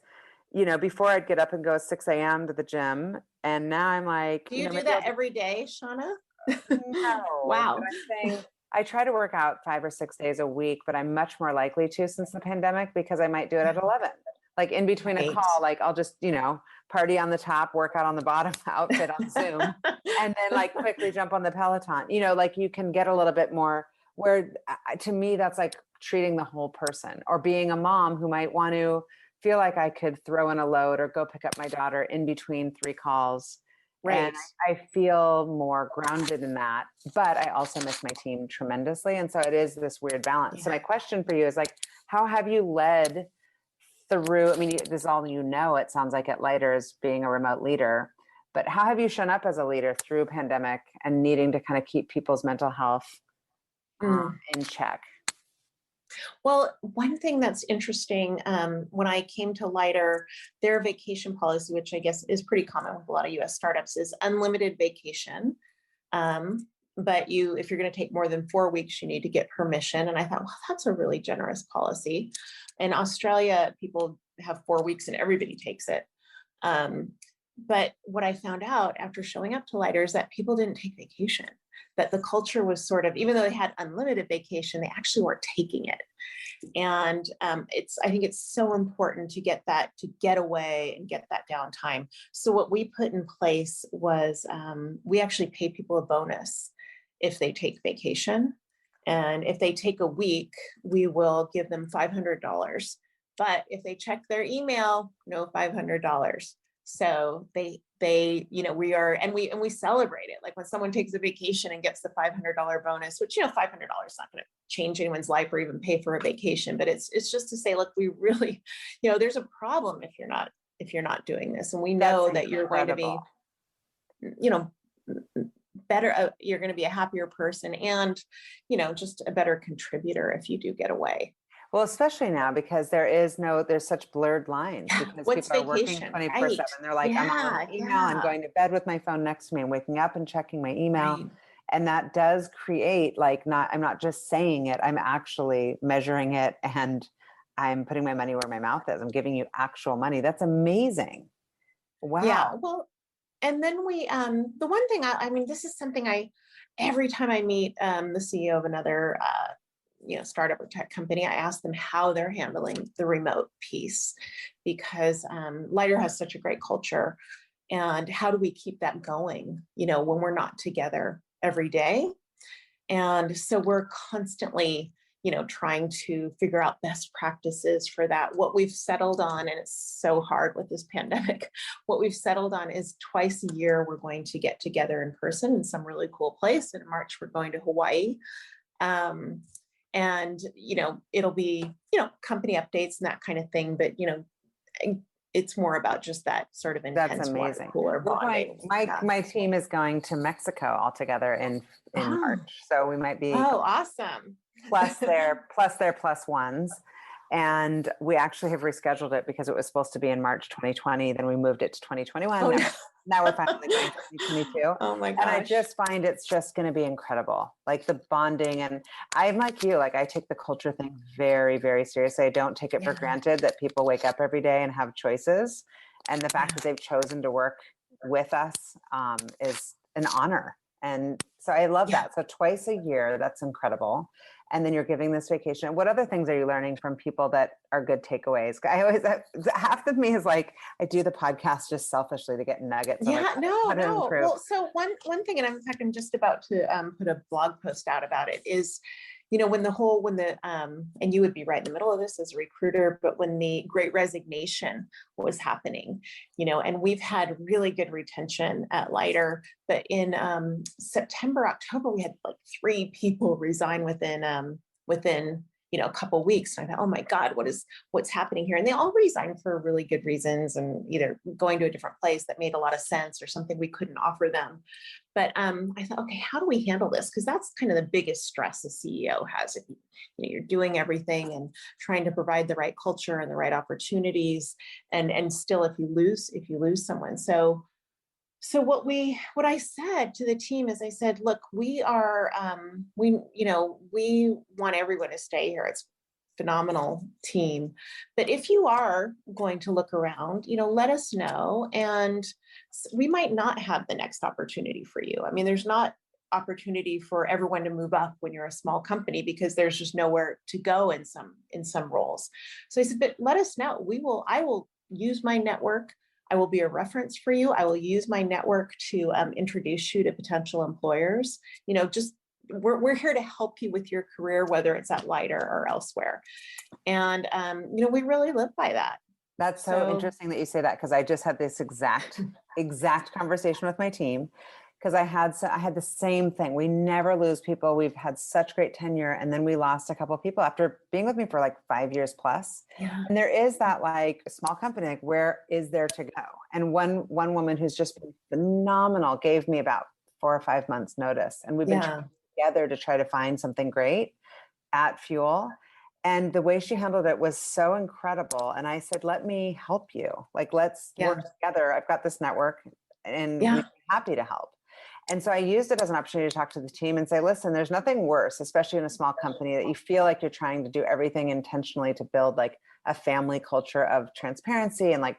You know, before I'd get up and go 6 a.m. to the gym. And now I'm like, do you do that every day, Shauna? No. Wow. But I'm saying I try to work out 5 or 6 days a week, but I'm much more likely to since the pandemic because I might do it at 11. Like in between a call, like I'll just, you know, party on the top, workout on the bottom, outfit on Zoom, and then like quickly jump on the Peloton. You know, like you can get a little bit more where to me, that's like treating the whole person, or being a mom who might want to feel like I could throw in a load or go pick up my daughter in between 3 calls. Right. And I feel more grounded in that, but I also miss my team tremendously. And so it is this weird balance. So my question for you is like, how have you led through, I mean, this is all you know, it sounds like at Lighter as being a remote leader, but how have you shown up as a leader through pandemic and needing to kind of keep people's mental health in check? Well, one thing that's interesting, when I came to Lighter, their vacation policy, which I guess is pretty common with a lot of US startups, is unlimited vacation. But if you're going to take more than 4 weeks, you need to get permission. And I thought, well, that's a really generous policy. In Australia, people have 4 weeks and everybody takes it. But what I found out after showing up to Lighter is that people didn't take vacation. That the culture was sort of, even though they had unlimited vacation, they actually weren't taking it. And I think it's so important to get away and get that downtime. So what we put in place was we actually pay people a bonus if they take vacation. And if they take a week, we will give them $500. But if they check their email, no $500. So they, you know, we celebrate it. Like when someone takes a vacation and gets the $500 bonus, which, you know, $500 is not going to change anyone's life or even pay for a vacation, but it's just to say, look, we really, you know, there's a problem if you're not doing this. And we know that you're going to be, you know, better, you're going to be a happier person and, you know, just a better contributor if you do get away. Well, especially now because there's such blurred lines because people are working 24/7. Right. They're like, I'm on email, I'm going to bed with my phone next to me, I'm waking up and checking my email. Right. And that does create I'm not just saying it, I'm actually measuring it and I'm putting my money where my mouth is. I'm giving you actual money. That's amazing. Wow. Yeah. Well, and then we, the one thing, I mean, this is something every time I meet the CEO of another startup or tech company, I ask them how they're handling the remote piece because Lighter has such a great culture. And how do we keep that going, you know, when we're not together every day? And so we're constantly, you know, trying to figure out best practices for that. What we've settled on, and it's so hard with this pandemic, what we've settled on is twice a year, we're going to get together in person in some really cool place. In March, we're going to Hawaii. And, you know, it'll be, you know, company updates and that kind of thing. But, you know, it's more about just that sort of intense. That's amazing. Cooler bonding. My team is going to Mexico all together in March. So we might be awesome. plus their plus ones. And we actually have rescheduled it because it was supposed to be in March 2020. Then we moved it to 2021. Oh, now we're finally going to 2022. Oh my gosh. And I just find it's just going to be incredible. Like the bonding. And I'm like you, like I take the culture thing very, very seriously. I don't take it for granted that people wake up every day and have choices. And the fact that they've chosen to work with us is an honor. And so I love that. So twice a year, that's incredible. And then you're giving this vacation. What other things are you learning from people that are good takeaways? I always, half of me is like, I do the podcast just selfishly to get nuggets. Yeah, like, no. Well, so one thing, and in fact, I'm just about to put a blog post out about it, is, when and you would be right in the middle of this as a recruiter, but when the Great Resignation was happening, and we've had really good retention at Lighter, but in September, October, we had like 3 people resign within a couple of weeks. And I thought, oh my God, what's happening here? And they all resigned for really good reasons, and either going to a different place that made a lot of sense or something we couldn't offer them. But I thought, okay, how do we handle this? Because that's kind of the biggest stress a CEO has. If you're doing everything and trying to provide the right culture and the right opportunities, and still if you lose someone. So what I said to the team is, I said, look, we want everyone to stay here. It's a phenomenal team. But if you are going to look around, let us know. And we might not have the next opportunity for you. I mean, there's not opportunity for everyone to move up when you're a small company, because there's just nowhere to go in some roles. So I said, but let us know. I will use my network. I will be a reference for you. I will use my network to introduce you to potential employers. We're here to help you with your career, whether it's at Lighter or elsewhere. And, we really live by that. That's so interesting that you say that, because I just had this exact conversation with my team, because I had the same thing. We never lose people. We've had such great tenure. And then we lost a couple of people after being with me for like 5 years plus. Yeah. And there is that like small company, like where is there to go? And one woman who's just been phenomenal gave me about 4 or 5 months notice. And we've been trying together to try to find something great at Fuel. And the way she handled it was so incredible. And I said, let me help you. Like, let's work together. I've got this network and we'd be happy to help. And so I used it as an opportunity to talk to the team and say, listen, there's nothing worse, especially in a small company, that you feel like you're trying to do everything intentionally to build like a family culture of transparency and like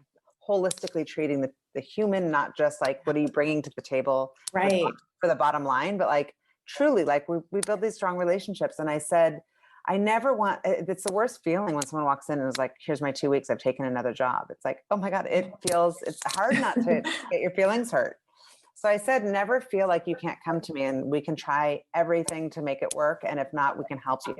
holistically treating the human, not just like, what are you bringing to the table for the bottom line, but like truly, like we build these strong relationships. And I said, I never want, it's the worst feeling when someone walks in and is like, here's my 2 weeks, I've taken another job. It's like, oh my God, it's hard not to get your feelings hurt. So I said, never feel like you can't come to me, and we can try everything to make it work. And if not, we can help you.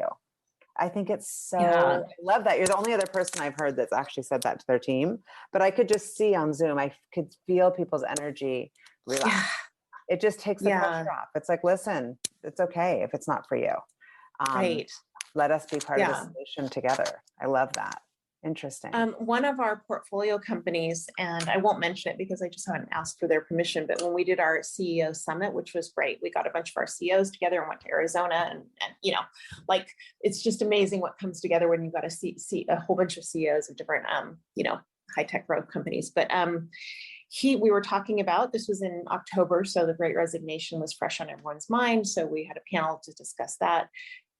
I think it's so, I love that. You're the only other person I've heard that's actually said that to their team, but I could just see on Zoom, I could feel people's energy relax. Yeah. It just takes the pressure off. It's like, listen, it's okay if it's not for you. Let us be part of the solution together. I love that. Interesting. One of our portfolio companies, and I won't mention it because I just haven't asked for their permission, but when we did our CEO summit, which was great, we got a bunch of our CEOs together and went to Arizona, and like, it's just amazing what comes together when you've got to see a whole bunch of CEOs of different, high tech growth companies. But we were talking about, this was in October, so the Great Resignation was fresh on everyone's mind. So we had a panel to discuss that.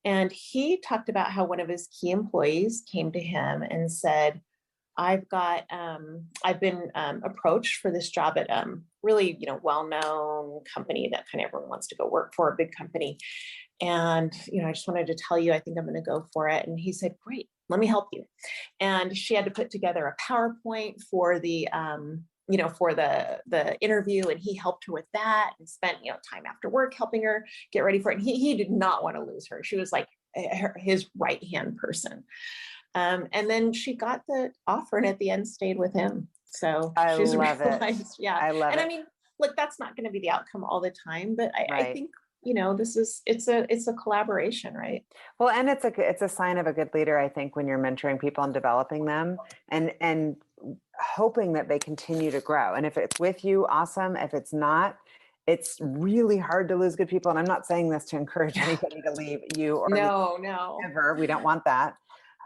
And he talked about how one of his key employees came to him and said, I've been approached for this job at really, well-known company that kind of everyone wants to go work for, a big company. And, I just wanted to tell you, I think I'm going to go for it. And he said, great, let me help you. And she had to put together a PowerPoint for the, for the interview, and he helped her with that and spent, time after work helping her get ready for it. And he did not want to lose her. She was like his right-hand person. And then she got the offer, and at the end stayed with him. So I she's love realized, it. Yeah. I love and it. I mean, look, that's not going to be the outcome all the time, but I think, it's a collaboration, right? Well, and it's a sign of a good leader, I think, when you're mentoring people and developing them and hoping that they continue to grow. And if it's with you, awesome. If it's not, it's really hard to lose good people. And I'm not saying this to encourage anybody to leave you or no, ever. We don't want that.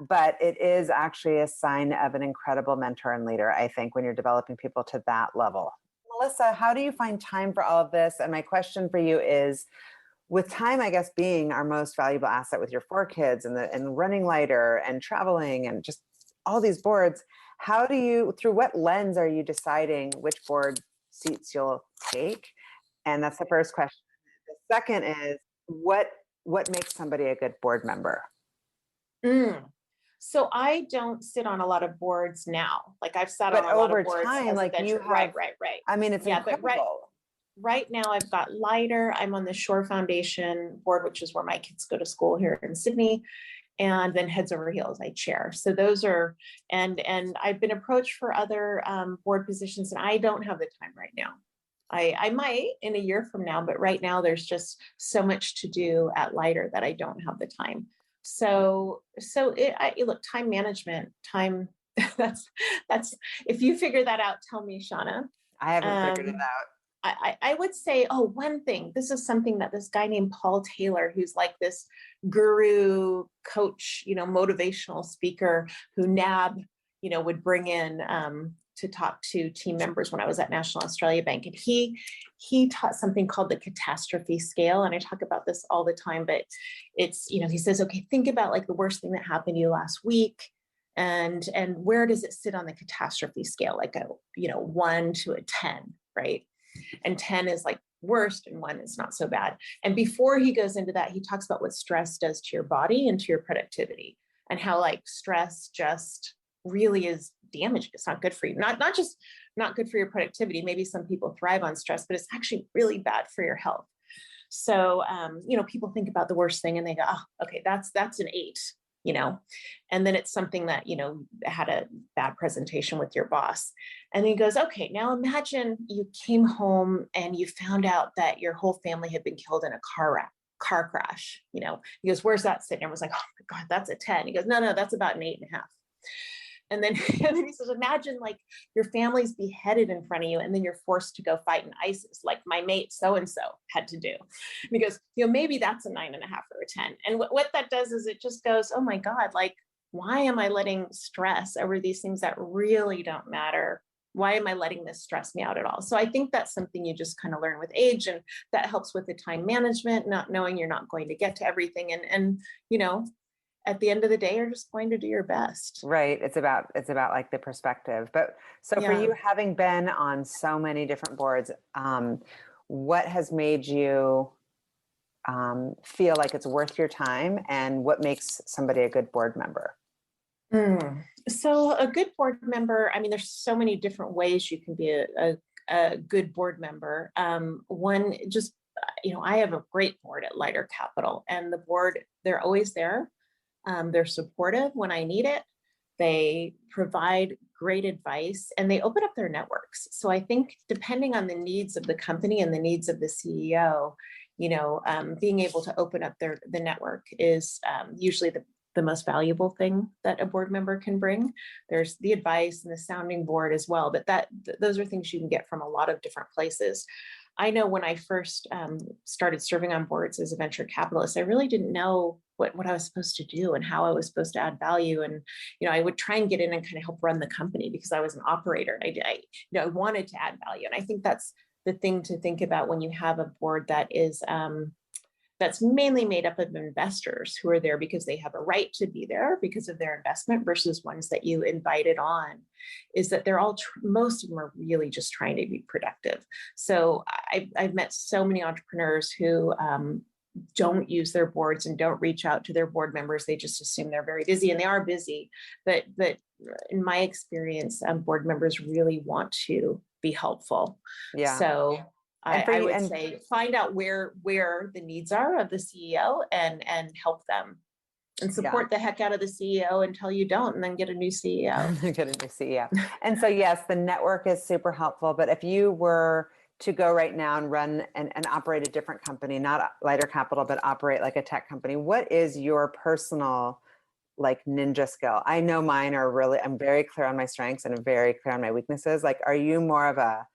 But it is actually a sign of an incredible mentor and leader, I think, when you're developing people to that level. Melissa, how do you find time for all of this? And my question for you is, with time, I guess, being our most valuable asset with your 4 kids and running Lighter and traveling and just all these boards, through what lens are you deciding which board seats you'll take? And that's the first question. The second is what makes somebody a good board member? So I don't sit on a lot of boards now. Like I've sat But on a lot over of boards time, as a like you venture. have, Right. I mean, it's Yeah, but incredible. right now I've got Lighter. I'm on the Shore Foundation board, which is where my kids go to school here in Sydney. And then Heads Over Heels, I chair. So those are, and I've been approached for other board positions, and I don't have the time right now. I might in a year from now, but right now there's just so much to do at Lighter that I don't have the time. So look, time management, time. That's if you figure that out, tell me, Shauna. I haven't figured it out. I would say, one thing, this is something that this guy named Paul Taylor, who's like this guru coach, motivational speaker who NAB, would bring in to talk to team members when I was at National Australia Bank. And he taught something called the catastrophe scale. And I talk about this all the time, but it's, he says, okay, think about like the worst thing that happened to you last week. And where does it sit on the catastrophe scale? Like a, 1 to a 10, right? And 10 is like worst and 1 is not so bad. And before he goes into that, he talks about what stress does to your body and to your productivity, and how like stress just really is damaging. It's not good for you. Not just not good for your productivity. Maybe some people thrive on stress, but it's actually really bad for your health. So, people think about the worst thing and they go, okay, that's an 8. And then it's something that, had a bad presentation with your boss. And he goes, okay, now imagine you came home and you found out that your whole family had been killed in a car crash. He goes, where's that sitting? I was like, oh my God, that's a 10. He goes, no, that's about an 8.5. And then he says, imagine like your family's beheaded in front of you and then you're forced to go fight in ISIS, like my mate so-and-so had to do. Because, maybe that's a 9.5 or a 10. And what that does is it just goes, oh my God, like, why am I letting stress over these things that really don't matter? Why am I letting this stress me out at all? So I think that's something you just kind of learn with age, and that helps with the time management, not knowing you're not going to get to everything. And at the end of the day, you're just going to do your best. Right. It's about like the perspective. But so for you, having been on so many different boards, what has made you feel like it's worth your time, and what makes somebody a good board member? So a good board member, there's so many different ways you can be a good board member. One, just, I have a great board at Lighter Capital, and the board, they're always there. They're supportive when I need it. They provide great advice, and they open up their networks. So I think depending on the needs of the company and the needs of the CEO, being able to open up the network is usually the most valuable thing that a board member can bring. There's the advice and the sounding board as well, but those are things you can get from a lot of different places. I know when I first started serving on boards as a venture capitalist, I really didn't know what I was supposed to do and how I was supposed to add value. And, I would try and get in and kind of help run the company because I was an operator. I wanted to add value. And I think that's the thing to think about when you have a board that is, that's mainly made up of investors who are there because they have a right to be there because of their investment, versus ones that you invited on, is that they're all, most of them are really just trying to be productive. So I've met so many entrepreneurs who don't use their boards and don't reach out to their board members. They just assume they're very busy, and they are busy. But in my experience, board members really want to be helpful. Yeah. So I would say find out where the needs are of the CEO and help them, and support the heck out of the CEO until you don't, and then get a new CEO. Get a new CEO. And so, yes, the network is super helpful. But if you were to go right now and run and operate a different company, not Lighter Capital, but operate like a tech company, what is your personal like ninja skill? I know mine are really, I'm very clear on my strengths and I'm very clear on my weaknesses. Like, are you more of a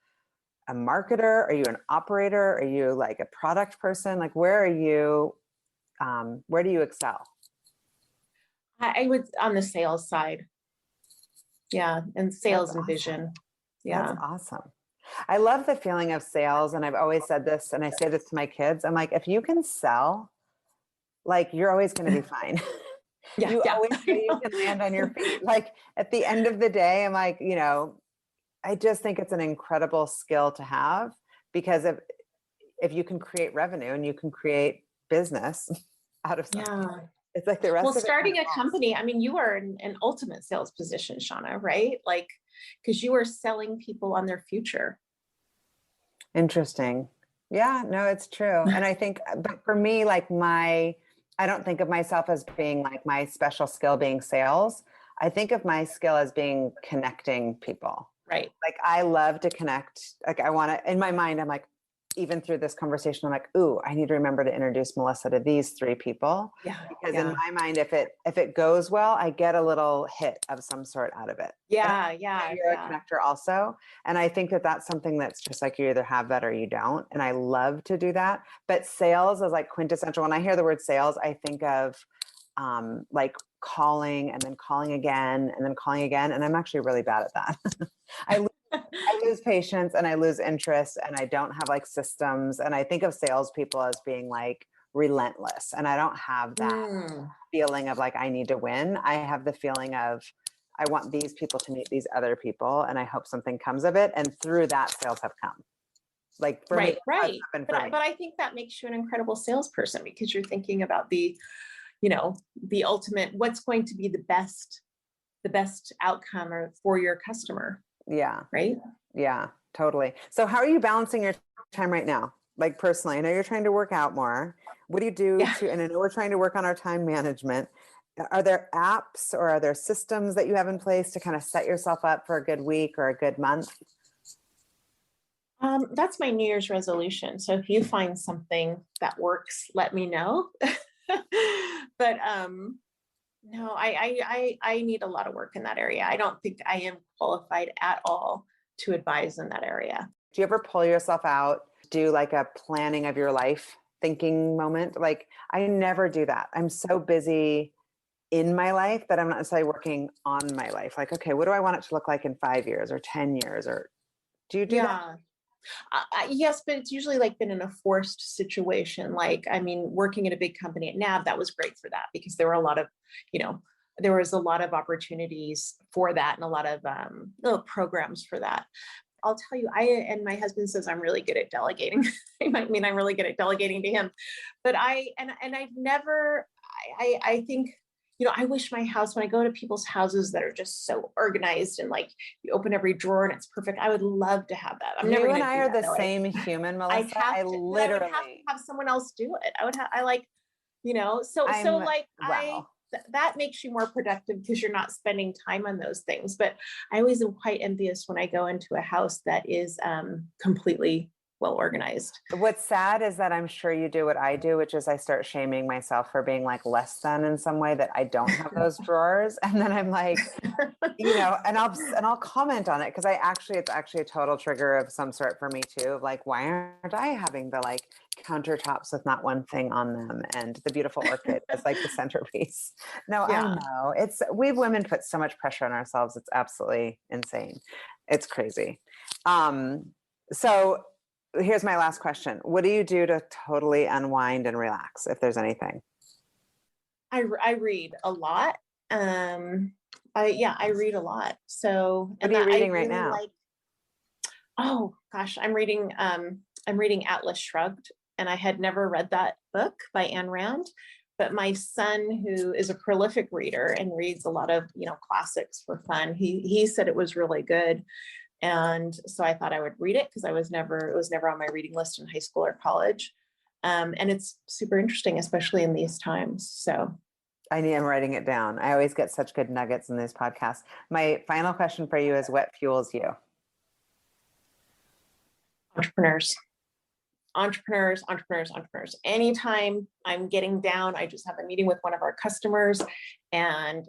marketer? Are you an operator? Are you like a product person? Like, where do you excel? I would on the sales side. Yeah. And sales and vision. Yeah. That's awesome. I love the feeling of sales. And I've always said this, and I say this to my kids. I'm like, if you can sell, like, you're always going to be fine. Yeah, You yeah. always say you can land on your feet. Like at the end of the day, I'm like, I just think it's an incredible skill to have because if you can create revenue and you can create business out of something, Yeah. it's like the Well, rest of it kind starting of a falls. company, I mean, you are in an ultimate sales position, Shauna, right? Like, because you are selling people on their future. Interesting. Yeah, no, it's true. And I think, but for me, I don't think of myself as being like my special skill being sales. I think of my skill as being connecting people. Right. Like I love to connect. Like I want to, in my mind, I'm like, even through this conversation, I'm like, ooh, I need to remember to introduce Melissa to these 3 people. Yeah. Because Yeah. in my mind, if it goes well, I get a little hit of some sort out of it. Yeah. And Yeah. you're Yeah. a connector also. And I think that that's something that's just like you either have that or you don't. And I love to do that. But sales is like quintessential. When I hear the word sales, I think of like calling and then calling again and then calling again. And I'm actually really bad at that. I lose patience and I lose interest and I don't have like systems. And I think of salespeople as being like relentless. And I don't have that feeling of like, I need to win. I have the feeling of, I want these people to meet these other people and I hope something comes of it. And through that, sales have come. Like for me, Right. that's But happened for me. I think that makes you an incredible salesperson because you're thinking about the ultimate, what's going to be the best outcome for your customer. Yeah. Right. Yeah, totally. So how are you balancing your time right now? Like personally, I know you're trying to work out more. What do you do and I know we're trying to work on our time management. Are there apps or are there systems that you have in place to kind of set yourself up for a good week or a good month? That's my New Year's resolution. So if you find something that works, let me know. But no, I need a lot of work in that area. I don't think I am qualified at all to advise in that area. Do you ever pull yourself out, do like a planning of your life thinking moment? Like I never do that. I'm so busy in my life that I'm not necessarily working on my life. Like, okay, what do I want it to look like in 5 years or 10 years? Or do you do that? Yes, but it's usually like been in a forced situation. Like, I mean, working at a big company at NAB, that was great for that because there were a lot of, there was a lot of opportunities for that and a lot of little programs for that. I'll tell you, and my husband says I'm really good at delegating. I might mean I'm really good at delegating to him, but I've never, I think, I wish my house, when I go to people's houses that are just so organized and like you open every drawer and it's perfect. I would love to have that. I'm never You going and to I do are that, the though. same human, Melissa. But I would have to literally, have someone else do it. I like, wow. that makes you more productive because you're not spending time on those things. But I always am quite envious when I go into a house that is completely well organized. What's sad is that I'm sure you do what I do, which is I start shaming myself for being like less than in some way that I don't have those drawers. And then I'm like, and I'll comment on it because it's actually a total trigger of some sort for me too. Of like, why aren't I having the like countertops with not one thing on them and the beautiful orchid as like the centerpiece? No, Yeah. I know we women put so much pressure on ourselves. It's absolutely insane. It's crazy. So here's my last question. What do you do to totally unwind and relax, if there's anything? I read a lot. I read a lot. So, what are you reading right now? Oh gosh, I'm reading Atlas Shrugged, and I had never read that book by Ayn Rand, but my son, who is a prolific reader and reads a lot of, classics for fun, he said it was really good. And so I thought I would read it because it was never on my reading list in high school or college. And it's super interesting, especially in these times. So I'm writing it down. I always get such good nuggets in these podcasts. My final question for you is, what fuels you? Entrepreneurs. Anytime I'm getting down, I just have a meeting with one of our customers and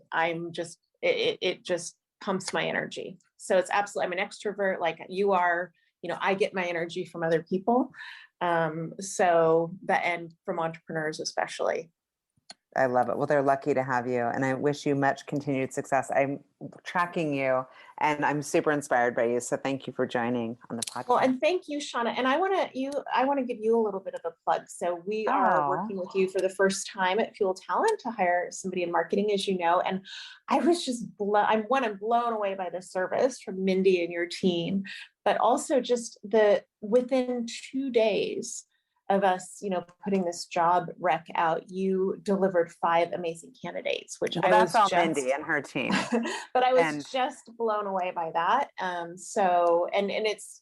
it just pumps my energy. So it's absolutely, I'm an extrovert like you are, I get my energy from other people. And from entrepreneurs especially. I love it. Well, they're lucky to have you, and I wish you much continued success. I'm tracking you, and I'm super inspired by you. So thank you for joining on the podcast. Well, and thank you, Shauna. And I want to give you a little bit of a plug. So we are working with you for the first time at Fuel Talent to hire somebody in marketing, as you know. And I was just I'm blown away by the service from Mindy and your team, but also just within 2 days of us, putting this job rec out, you delivered 5 amazing candidates, which that's all Mindy and her team. But I was just blown away by that. So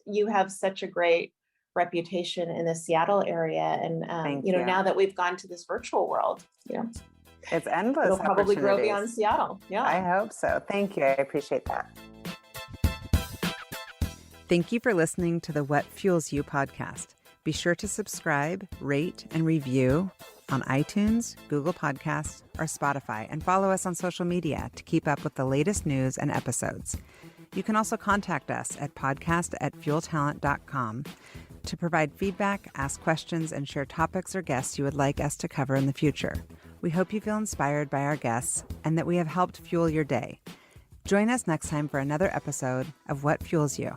you have such a great reputation in the Seattle area, and now that we've gone to this virtual world, it's endless. It'll probably grow beyond Seattle. Yeah, I hope so. Thank you. I appreciate that. Thank you for listening to the What Fuels You podcast. Be sure to subscribe, rate, and review on iTunes, Google Podcasts, or Spotify, and follow us on social media to keep up with the latest news and episodes. You can also contact us at podcast@fueltalent.com to provide feedback, ask questions, and share topics or guests you would like us to cover in the future. We hope you feel inspired by our guests and that we have helped fuel your day. Join us next time for another episode of What Fuels You.